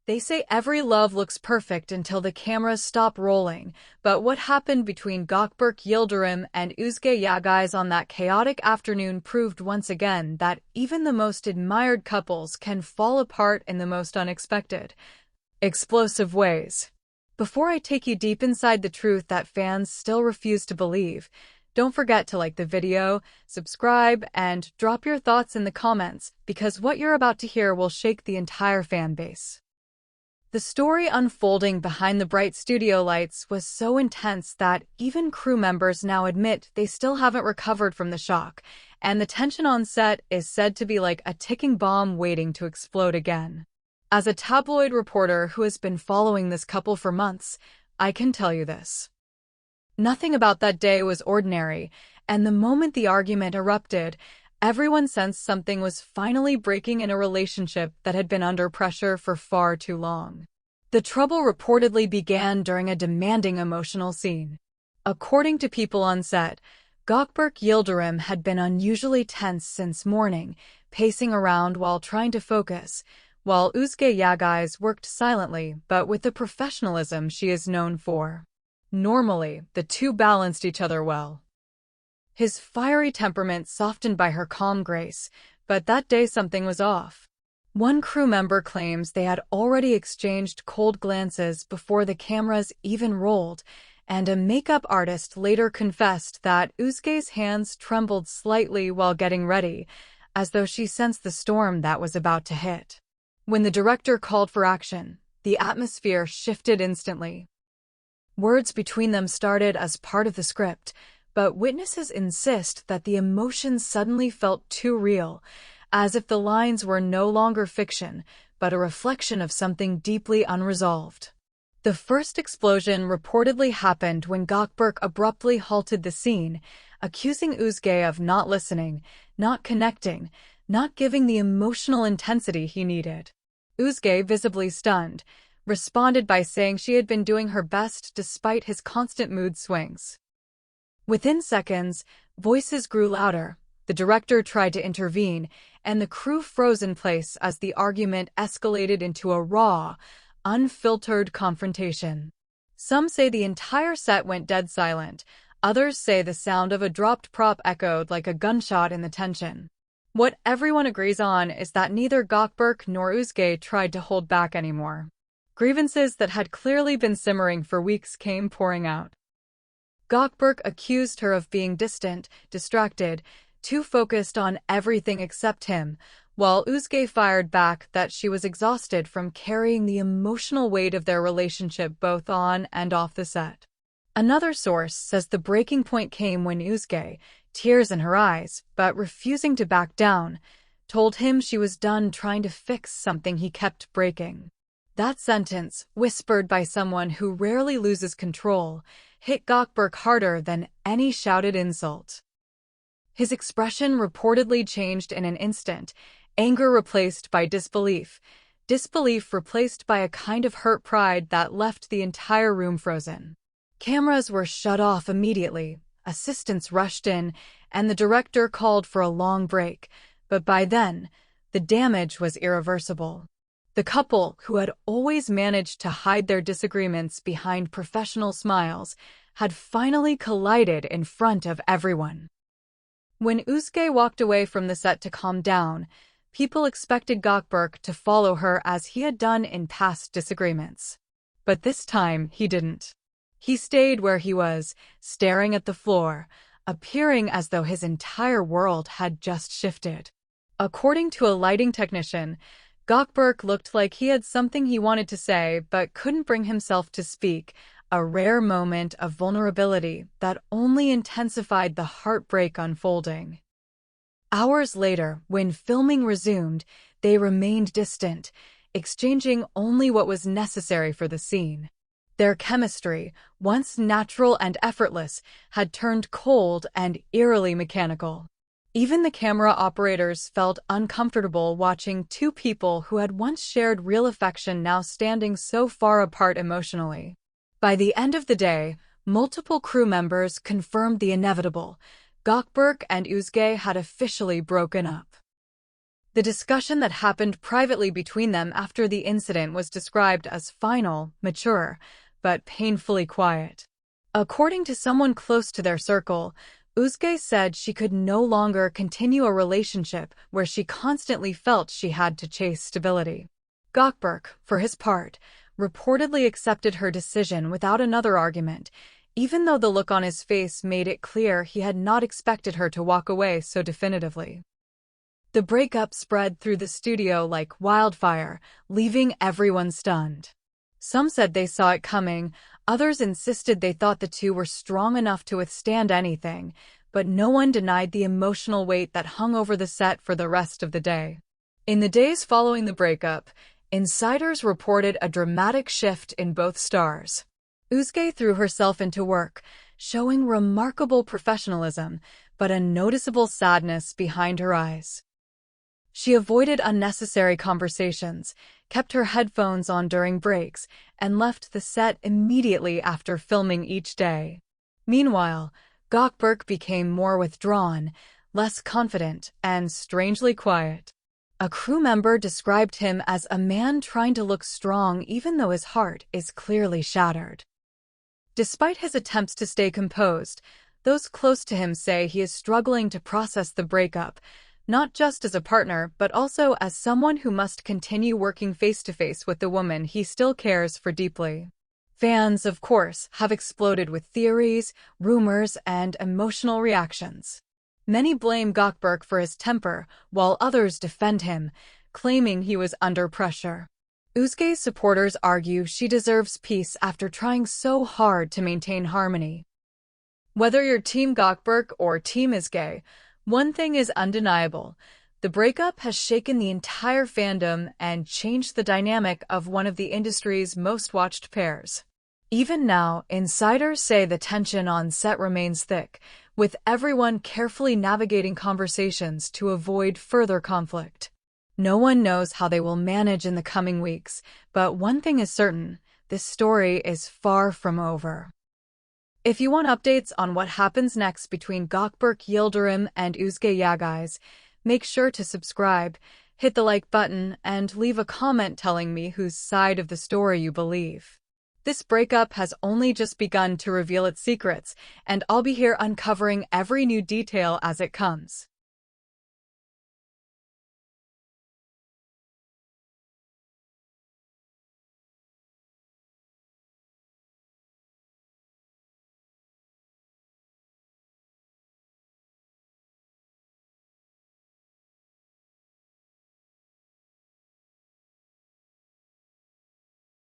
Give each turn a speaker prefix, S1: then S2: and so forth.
S1: They say every love looks perfect until the cameras stop rolling, but what happened between Gökberk Yıldırım and Özge Yağız on that chaotic afternoon proved once again that even the most admired couples can fall apart in the most unexpected, explosive ways. Before I take you deep inside the truth that fans still refuse to believe, don't forget to like the video, subscribe, and drop your thoughts in the comments, because what you're about to hear will shake the entire fan base. The story unfolding behind the bright studio lights was so intense that even crew members now admit they still haven't recovered from the shock, and the tension on set is said to be like a ticking bomb waiting to explode again. As a tabloid reporter who has been following this couple for months, I can tell you this. Nothing about that day was ordinary, and the moment the argument erupted, everyone sensed something was finally breaking in a relationship that had been under pressure for far too long. The trouble reportedly began during a demanding emotional scene. According to people on set, Gökberk Yıldırım had been unusually tense since morning, pacing around while trying to focus, while Özge Yağız worked silently but with the professionalism she is known for. Normally, the two balanced each other well. His fiery temperament softened by her calm grace, but that day something was off. One crew member claims they had already exchanged cold glances before the cameras even rolled, and a makeup artist later confessed that Özge's hands trembled slightly while getting ready, as though she sensed the storm that was about to hit. When the director called for action, the atmosphere shifted instantly. Words between them started as part of the script, but witnesses insist that the emotions suddenly felt too real, as if the lines were no longer fiction, but a reflection of something deeply unresolved. The first explosion reportedly happened when Gökberk abruptly halted the scene, accusing Özge of not listening, not connecting, not giving the emotional intensity he needed. Özge, visibly stunned, responded by saying she had been doing her best despite his constant mood swings. Within seconds, voices grew louder, the director tried to intervene, and the crew froze in place as the argument escalated into a raw, unfiltered confrontation. Some say the entire set went dead silent, others say the sound of a dropped prop echoed like a gunshot in the tension. What everyone agrees on is that neither Gökberk nor Özge tried to hold back anymore. Grievances that had clearly been simmering for weeks came pouring out. Gökberk accused her of being distant, distracted, too focused on everything except him, while Özge fired back that she was exhausted from carrying the emotional weight of their relationship both on and off the set. Another source says the breaking point came when Özge, tears in her eyes, but refusing to back down, told him she was done trying to fix something he kept breaking. That sentence, whispered by someone who rarely loses control, hit Gökberk harder than any shouted insult. His expression reportedly changed in an instant, anger replaced by disbelief, disbelief replaced by a kind of hurt pride that left the entire room frozen. Cameras were shut off immediately, assistants rushed in, and the director called for a long break, but by then, the damage was irreversible. The couple, who had always managed to hide their disagreements behind professional smiles, had finally collided in front of everyone. When Özge walked away from the set to calm down, people expected Gökberk to follow her as he had done in past disagreements. But this time, he didn't. He stayed where he was, staring at the floor, appearing as though his entire world had just shifted. According to a lighting technician, Gökberk looked like he had something he wanted to say but couldn't bring himself to speak, a rare moment of vulnerability that only intensified the heartbreak unfolding. Hours later, when filming resumed, they remained distant, exchanging only what was necessary for the scene. Their chemistry, once natural and effortless, had turned cold and eerily mechanical. Even the camera operators felt uncomfortable watching two people who had once shared real affection now standing so far apart emotionally. By the end of the day, multiple crew members confirmed the inevitable. Gökberk and Özge had officially broken up. The discussion that happened privately between them after the incident was described as final, mature, but painfully quiet. According to someone close to their circle, Özge said she could no longer continue a relationship where she constantly felt she had to chase stability. Gökberk, for his part, reportedly accepted her decision without another argument, even though the look on his face made it clear he had not expected her to walk away so definitively. The breakup spread through the studio like wildfire, leaving everyone stunned. Some said they saw it coming, others insisted they thought the two were strong enough to withstand anything, but no one denied the emotional weight that hung over the set for the rest of the day. In the days following the breakup, insiders reported a dramatic shift in both stars. Özge threw herself into work, showing remarkable professionalism, but a noticeable sadness behind her eyes. She avoided unnecessary conversations, kept her headphones on during breaks, and left the set immediately after filming each day. Meanwhile, Gökberk became more withdrawn, less confident, and strangely quiet. A crew member described him as a man trying to look strong even though his heart is clearly shattered. Despite his attempts to stay composed, those close to him say he is struggling to process the breakup, not just as a partner but also as someone who must continue working face-to-face with the woman he still cares for deeply. Fans, of course, have exploded with theories, rumors, and emotional reactions. Many blame Gökberk for his temper, while others defend him, claiming he was under pressure. Özge's supporters argue she deserves peace after trying so hard to maintain harmony. Whether you're Team Gökberk or Team Özge, one thing is undeniable: the breakup has shaken the entire fandom and changed the dynamic of one of the industry's most watched pairs. Even now, insiders say the tension on set remains thick, with everyone carefully navigating conversations to avoid further conflict. No one knows how they will manage in the coming weeks, but one thing is certain: this story is far from over. If you want updates on what happens next between Gökberk Yıldırım and Özge Yağız, make sure to subscribe, hit the like button, and leave a comment telling me whose side of the story you believe. This breakup has only just begun to reveal its secrets, and I'll be here uncovering every new detail as it comes.